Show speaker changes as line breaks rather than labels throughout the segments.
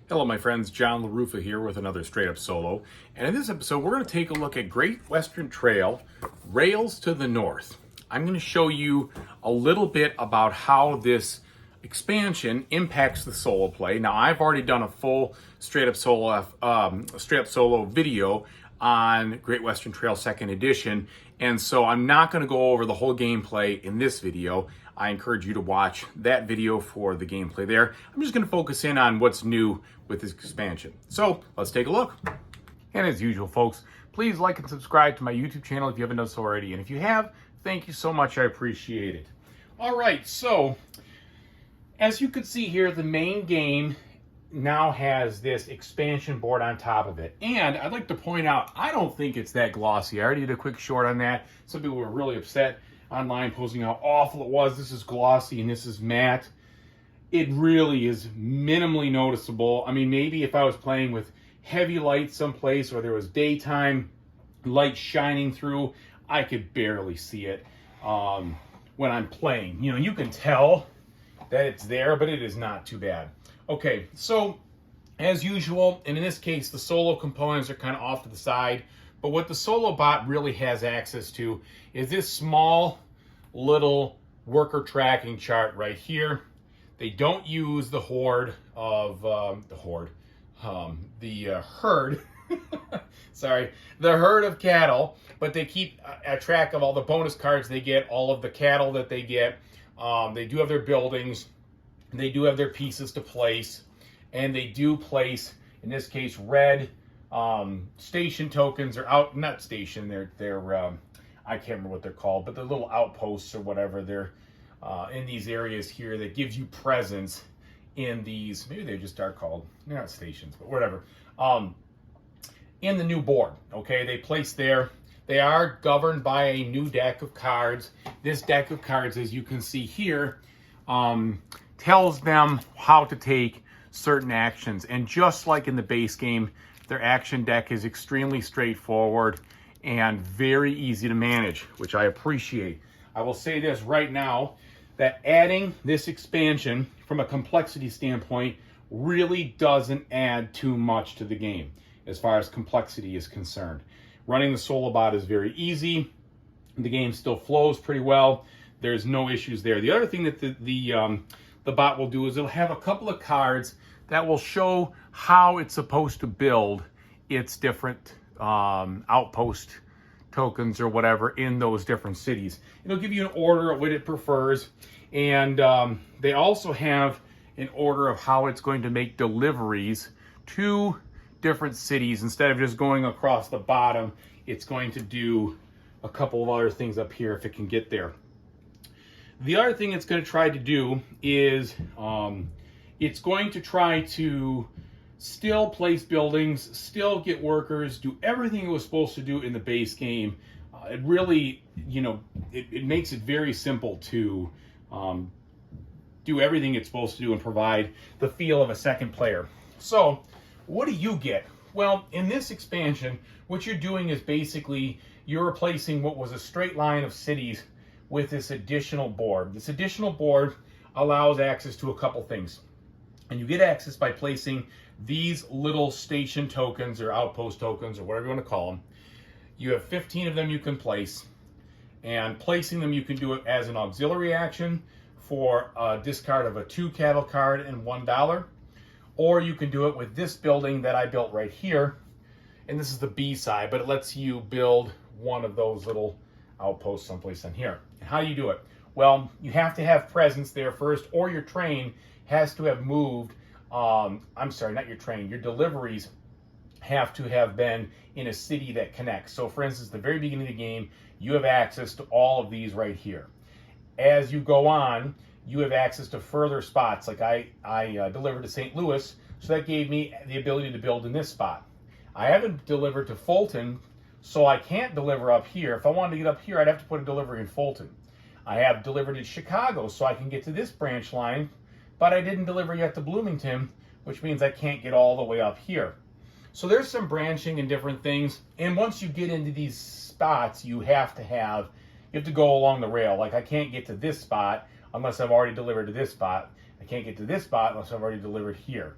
Hello, my friends. John LaRuffa here with another Straight Up Solo. And in this episode, we're going to take a look at Great Western Trail, Rails to the North. I'm going to show you a little bit about how this expansion impacts the solo play. Now, I've already done a full Straight Up Solo video on Great Western Trail 2nd Edition, and so I'm not going to go over the whole gameplay in this video. I encourage you to watch that video for the gameplay there. I'm just going to focus in on what's new with this expansion. So let's take a look. And as usual, folks, please like and subscribe to my YouTube channel if you haven't done so already. And if you have, thank you so much. I appreciate it. All right, so as you can see here, the main game now has this expansion board on top of it. And I'd like to point out, I don't think it's that glossy. I already did a quick short on that. Some people were really upset online posting how awful it was. This is glossy and this is matte. It really is minimally noticeable. I mean, maybe if I was playing with heavy light someplace or there was daytime light shining through, I could barely see it when I'm playing. You know, you can tell that it's there, but it is not too bad. Okay, so as usual, and in this case, the solo components are kind of off to the side, but what the solo bot really has access to is this small little worker tracking chart right here. They don't use the herd, sorry, the herd of cattle, but they keep a track of all the bonus cards they get, all of the cattle that they get. They do have their buildings. They do have their pieces to place, and they do place, in this case, red station tokens, or not station, they're I can't remember what they're called, but they're little outposts or whatever. They're in these areas here that gives you presence in these, maybe they just are called, they're not stations, but whatever, in the new board. Okay, they place there. They are governed by a new deck of cards. This deck of cards, as you can see here, tells them how to take certain actions. And just like in the base game, their action deck is extremely straightforward and very easy to manage, which I appreciate. I will say this right now, that adding this expansion from a complexity standpoint really doesn't add too much to the game as far as complexity is concerned. Running the solo bot is very easy. The game still flows pretty well. There's no issues there. The other thing that the bot will do is it'll have a couple of cards that will show how it's supposed to build its different outpost tokens or whatever in those different cities. It'll give you an order of what it prefers, and they also have an order of how it's going to make deliveries to different cities. Instead of just going across the bottom, it's going to do a couple of other things up here if it can get there. The other thing it's going to try to do is it's going to try to still place buildings, still get workers, do everything it was supposed to do in the base game. It really, you know, it makes it very simple to do everything it's supposed to do and provide the feel of a second player. So what do you get? Well, in this expansion, what you're doing is basically you're replacing what was a straight line of cities with this additional board. This additional board allows access to a couple things. And you get access by placing these little station tokens or outpost tokens or whatever you want to call them. You have 15 of them you can place. And placing them, you can do it as an auxiliary action for a discard of a 2 cattle card and $1. Or you can do it with this building that I built right here. And this is the B side, but it lets you build one of those little outposts someplace in here. And how do you do it? Well, you have to have presence there first, or your train has to have moved. I'm sorry, not your train. Your deliveries have to have been in a city that connects. So for instance, the very beginning of the game, you have access to all of these right here. As you go on, you have access to further spots. Like I delivered to St. Louis, so that gave me the ability to build in this spot. I haven't delivered to Fulton, so I can't deliver up here. If I wanted to get up here, I'd have to put a delivery in Fulton. I have delivered to Chicago, so I can get to this branch line, but I didn't deliver yet to Bloomington, which means I can't get all the way up here. So there's some branching and different things. And once you get into these spots, you have to go along the rail. Like I can't get to this spot unless I've already delivered to this spot. I can't get to this spot unless I've already delivered here.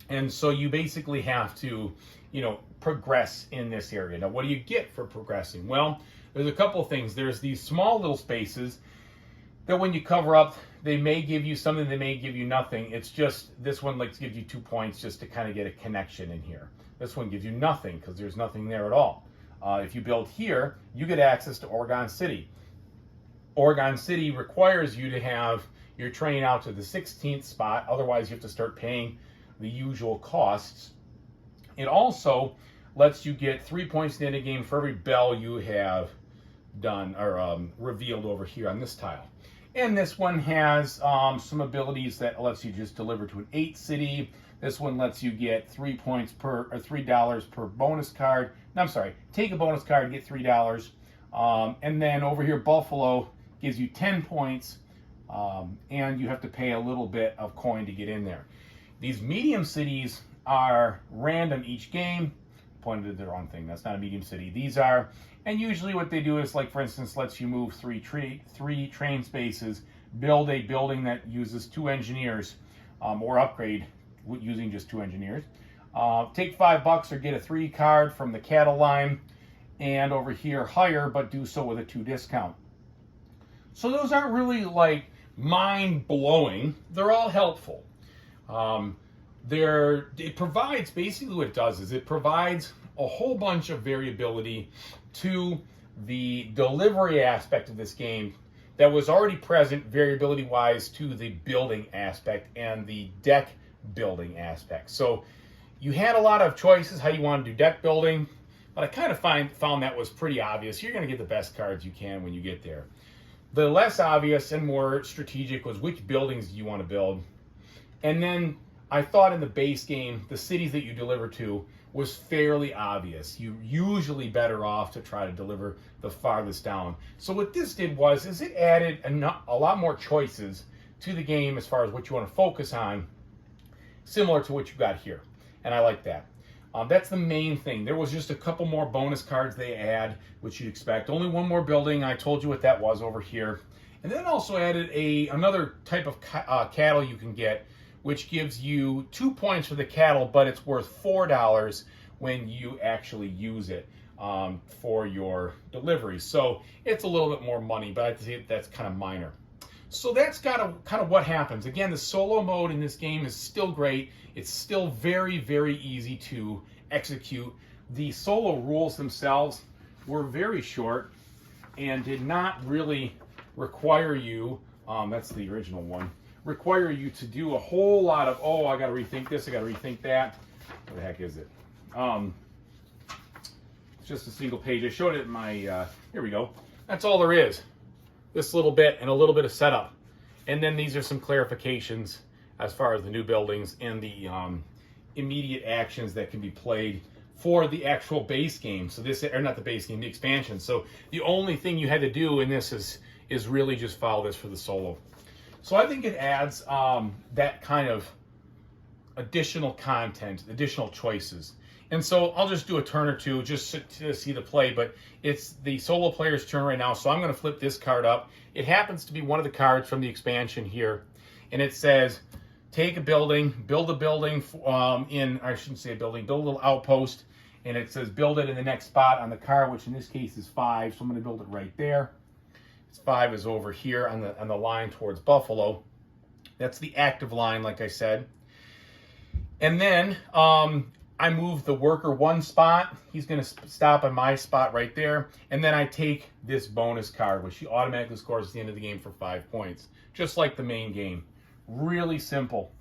And so you basically have to, progress in this area. Now, what do you get for progressing? Well, there's a couple of things. There's these small little spaces that when you cover up, they may give you something, they may give you nothing. It's just, this one gives you 2 points just to kind of get a connection in here. This one gives you nothing because there's nothing there at all. If you build here, you get access to Oregon City. Oregon City requires you to have your train out to the 16th spot. Otherwise, you have to start paying the usual costs. It also lets you get 3 points at the end of the game for every bell you have done or revealed over here on this tile. And this one has some abilities that lets you just deliver to an 8 city. This one lets you get $3 per bonus card. No, I'm sorry. Take a bonus card, get $3. And then over here, Buffalo gives you 10 points, and you have to pay a little bit of coin to get in there. These medium cities are random each game. Pointed to the wrong thing. That's not a medium city. These are, and usually what they do is, for instance, lets you move three train spaces, build a building that uses 2 engineers, or upgrade using just 2 engineers. Take $5 or get a 3 card from the cattle line, and over here hire, but do so with a 2 discount. So those aren't really mind blowing. They're all helpful. It provides, basically what it does is it provides a whole bunch of variability to the delivery aspect of this game that was already present variability wise to the building aspect and the deck building aspect. So you had a lot of choices how you want to do deck building, but I kind of found that was pretty obvious. You're going to get the best cards you can when you get there. The less obvious and more strategic was which buildings do you want to build. And then I thought in the base game, the cities that you deliver to was fairly obvious. You're usually better off to try to deliver the farthest down. So what this did is it added a lot more choices to the game as far as what you want to focus on, similar to what you got here. And I like that. That's the main thing. There was just a couple more bonus cards they add, which you'd expect. Only one more building. I told you what that was over here. And then also added another type of cattle you can get, which gives you 2 points for the cattle, but it's worth $4 when you actually use it for your delivery. So it's a little bit more money, but I'd say that's kind of minor. So that's kind of what happens. Again, the solo mode in this game is still great. It's still very, very easy to execute. The solo rules themselves were very short and did not really require you, that's the original one, require you to do a whole lot of, I got to rethink this, I got to rethink that. What the heck is it? It's just a single page. I showed it in my, here we go. That's all there is. This little bit and a little bit of setup. And then these are some clarifications as far as the new buildings and the immediate actions that can be played for the actual base game. So this, or not the base game, the expansion. So the only thing you had to do in this is really just follow this for the solo. So I think it adds that kind of additional content, additional choices. And so I'll just do a turn or two just to see the play, but it's the solo player's turn right now. So I'm going to flip this card up. It happens to be one of the cards from the expansion here. And it says, take a building, build a building I shouldn't say a building, build a little outpost. And it says build it in the next spot on the card, which in this case is 5. So I'm going to build it right there. 5 is over here on the line towards Buffalo. That's the active line, like I said. And then I move the worker 1 spot. He's going to stop on my spot right there. And then I take this bonus card, which he automatically scores at the end of the game for 5 points. Just like the main game. Really simple.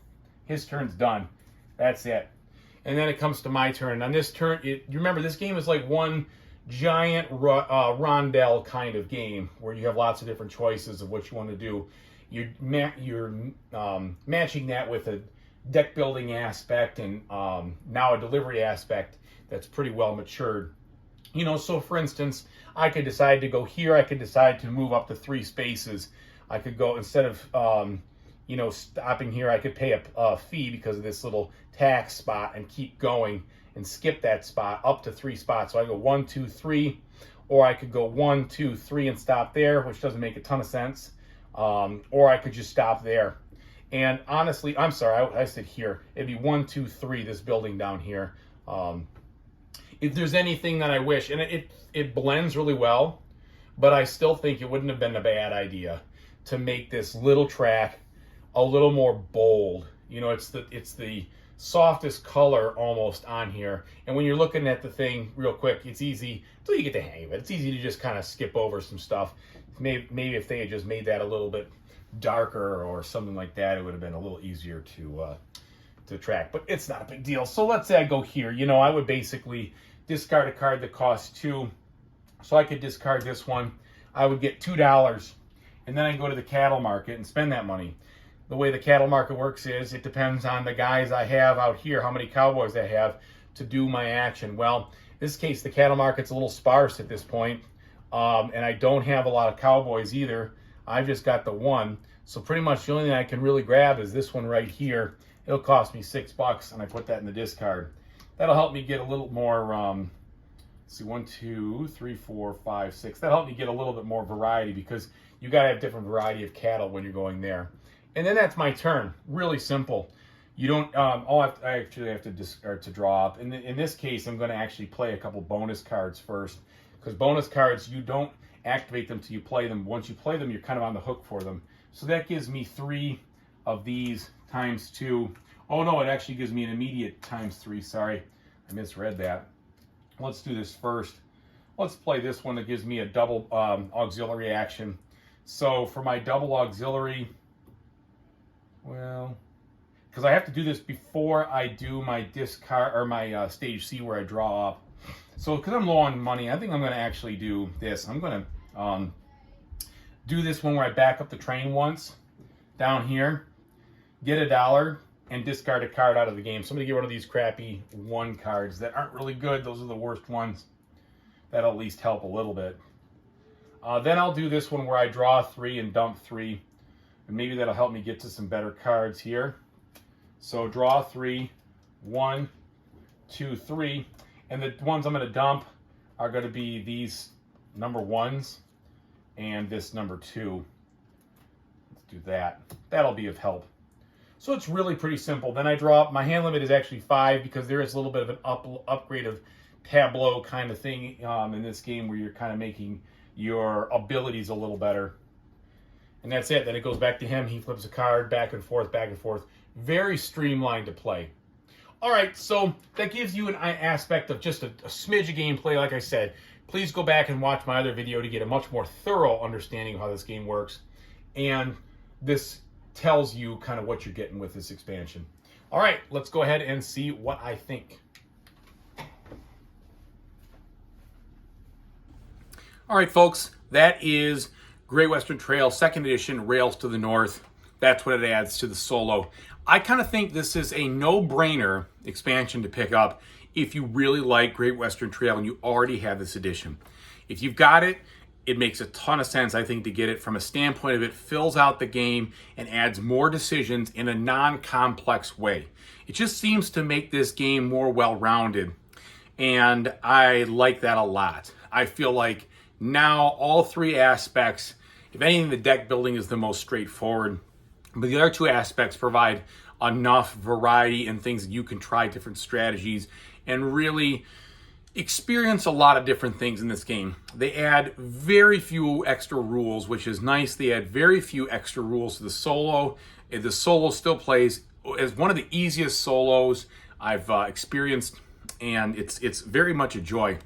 His turn's done. That's it. And then it comes to my turn. On this turn, you remember, this game is like one giant rondel kind of game where you have lots of different choices of what you want to do. You're matching that with a deck building aspect and now a delivery aspect that's pretty well matured. So for instance, I could decide to go here. I could decide to move up to 3 spaces. I could go, instead of stopping here, I could pay a fee because of this little tax spot and keep going and skip that spot up to 3 spots. So I go 1, 2, 3, or I could go 1, 2, 3 and stop there, which doesn't make a ton of sense. Or I could just stop there. And honestly, I'm sorry, I said here. It'd be 1, 2, 3, this building down here. If there's anything that I wish, and it blends really well, but I still think it wouldn't have been a bad idea to make this little track a little more bold. You know, it's the softest color almost on here. And when you're looking at the thing real quick, it's easy until you get the hang of it. It's easy to just kind of skip over some stuff. Maybe if they had just made that a little bit darker or something like that, it would have been a little easier to track. But it's not a big deal. So let's say I go here. You know, I would basically discard a card that costs 2. So I could discard this one. I would get $2, and then I can go to the cattle market and spend that money. The way the cattle market works is it depends on the guys I have out here, how many cowboys I have to do my action. Well, in this case, the cattle market's a little sparse at this point, and I don't have a lot of cowboys either. I've just got the one. So pretty much the only thing I can really grab is this one right here. It'll cost me $6, and I put that in the discard. That'll help me get a little more, let's see, 1, 2, 3, 4, 5, 6. That'll help me get a little bit more variety because you got to have different variety of cattle when you're going there. And then that's my turn. Really simple. You don't, I actually have to discard to draw up. And in this case, I'm going to actually play a couple bonus cards first. Because bonus cards, you don't activate them till you play them. Once you play them, you're kind of on the hook for them. So that gives me 3 of these times 2. Oh no, it actually gives me an immediate times 3. Sorry, I misread that. Let's do this first. Let's play this one that gives me a double auxiliary action. So for my double auxiliary, well, because I have to do this before I do my discard or my stage C where I draw up. So because I'm low on money, I think I'm going to actually do this. I'm going to do this one where I back up the train once down here, get $1, and discard a card out of the game. So I'm going to get one of these crappy 1 cards that aren't really good. Those are the worst ones. That'll at least help a little bit. Then I'll do this one where I draw 3 and dump 3. And maybe that'll help me get to some better cards here. So draw 3, 1, 2, 3. And the ones I'm going to dump are going to be these number 1s and this number 2. Let's do that. That'll be of help. So it's really pretty simple. Then I draw up. My hand limit is actually 5 because there is a little bit of an upgrade of tableau kind of thing in this game where you're kind of making your abilities a little better. And that's it. Then it goes back to him. He flips a card back and forth, back and forth. Very streamlined to play. All right, so that gives you an aspect of just a smidge of gameplay. Like I said, please go back and watch my other video to get a much more thorough understanding of how this game works. And this tells you kind of what you're getting with this expansion. All right, let's go ahead and see what I think. All right, folks, that is Great Western Trail 2nd Edition, Rails to the North. That's what it adds to the solo. I kind of think this is a no-brainer expansion to pick up if you really like Great Western Trail and you already have this edition. If you've got it, it makes a ton of sense, I think, to get it from a standpoint of it fills out the game and adds more decisions in a non-complex way. It just seems to make this game more well-rounded, and I like that a lot. I feel like now all 3 aspects, if anything, the deck building is the most straightforward, but the other 2 aspects provide enough variety and things that you can try different strategies and really experience a lot of different things in this game. They add very few extra rules, which is nice. They add very few extra rules to the solo. The solo still plays as one of the easiest solos I've experienced, and it's very much a joy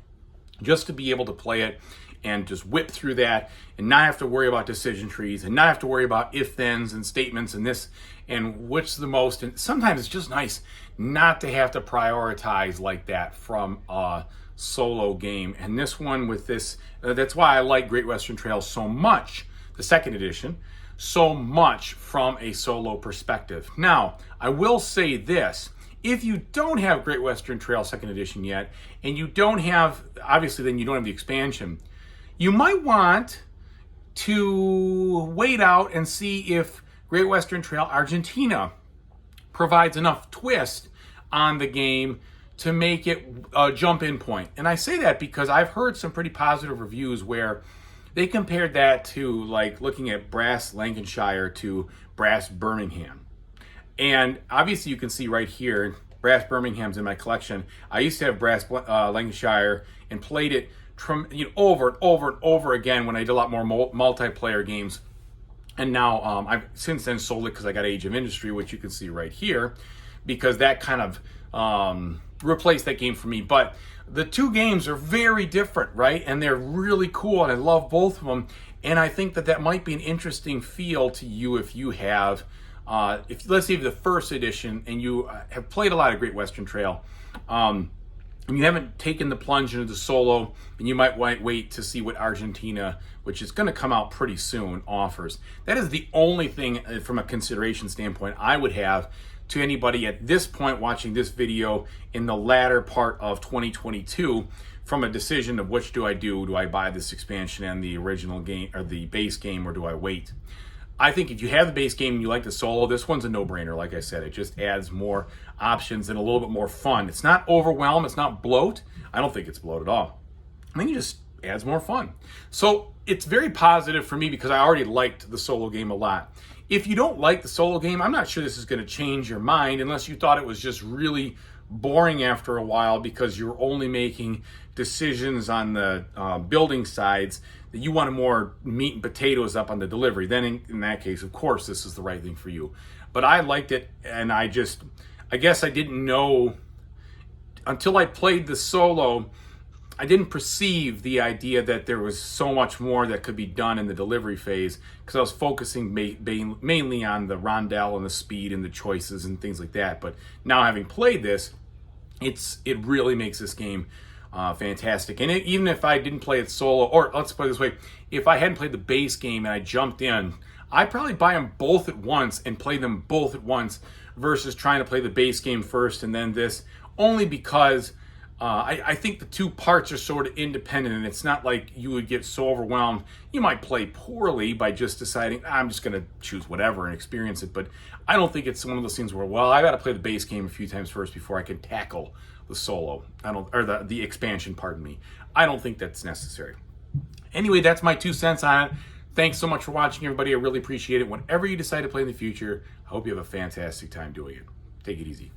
just to be able to play it and just whip through that and not have to worry about decision trees and not have to worry about if-thens and statements and this and which the most. And sometimes it's just nice not to have to prioritize like that from a solo game. And this one with this, that's why I like Great Western Trail so much, the 2nd edition, so much from a solo perspective. Now, I will say this. If you don't have Great Western Trail 2nd edition yet, and you don't have, obviously then you don't have the expansion, you might want to wait out and see if Great Western Trail Argentina provides enough twist on the game to make it a jump-in point. And I say that because I've heard some pretty positive reviews where they compared that to like looking at Brass Lancashire to Brass Birmingham. And obviously you can see right here, brass Birmingham's in my collection. I used to have brass Lancashire and played it over and over and over again when I did a lot more multiplayer games. And now I've since then sold it because I got Age of Industry, which you can see right here, because that kind of replaced that game for me. But the two games are very different, right? And they're really cool, and I love both of them. And I think that might be an interesting feel to you if you have, if let's say the first edition and you have played a lot of Great Western Trail, and you haven't taken the plunge into the solo, and you might wait to see what Argentina, which is going to come out pretty soon, offers. That is the only thing from a consideration standpoint I would have to anybody at this point watching this video in the latter part of 2022 from a decision of which do I do? Do I buy this expansion and the original game or the base game, or do I wait? I think if you have the base game and you like the solo, this one's a no-brainer. Like I said, it just adds more options and a little bit more fun. It's not overwhelm, it's not bloat. I don't think it's bloat at all. I think it just adds more fun. So it's very positive for me because I already liked the solo game a lot. If you don't like the solo game, I'm not sure this is going to change your mind unless you thought it was just really boring after a while because you're only making decisions on the building sides that you wanted more meat and potatoes up on the delivery. Then in that case, of course, this is the right thing for you. But I liked it, and I guess I didn't know until I played the solo. I didn't perceive the idea that there was so much more that could be done in the delivery phase because I was focusing mainly on the rondelle and the speed and the choices and things like that. But now having played this, it really makes this game fantastic. And even if I didn't play it solo, or let's put it this way, if I hadn't played the base game and I jumped in, I'd probably buy them both at once and play them both at once versus trying to play the base game first and then this, only because I think the two parts are sort of independent, and it's not like you would get so overwhelmed. You might play poorly by just deciding, I'm just going to choose whatever and experience it, but I don't think it's one of those things where, well, I got to play the base game a few times first before I can tackle the solo, or the expansion, pardon me. I don't think that's necessary. Anyway, that's my 2 cents on it. Thanks so much for watching, everybody. I really appreciate it. Whenever you decide to play in the future, I hope you have a fantastic time doing it. Take it easy.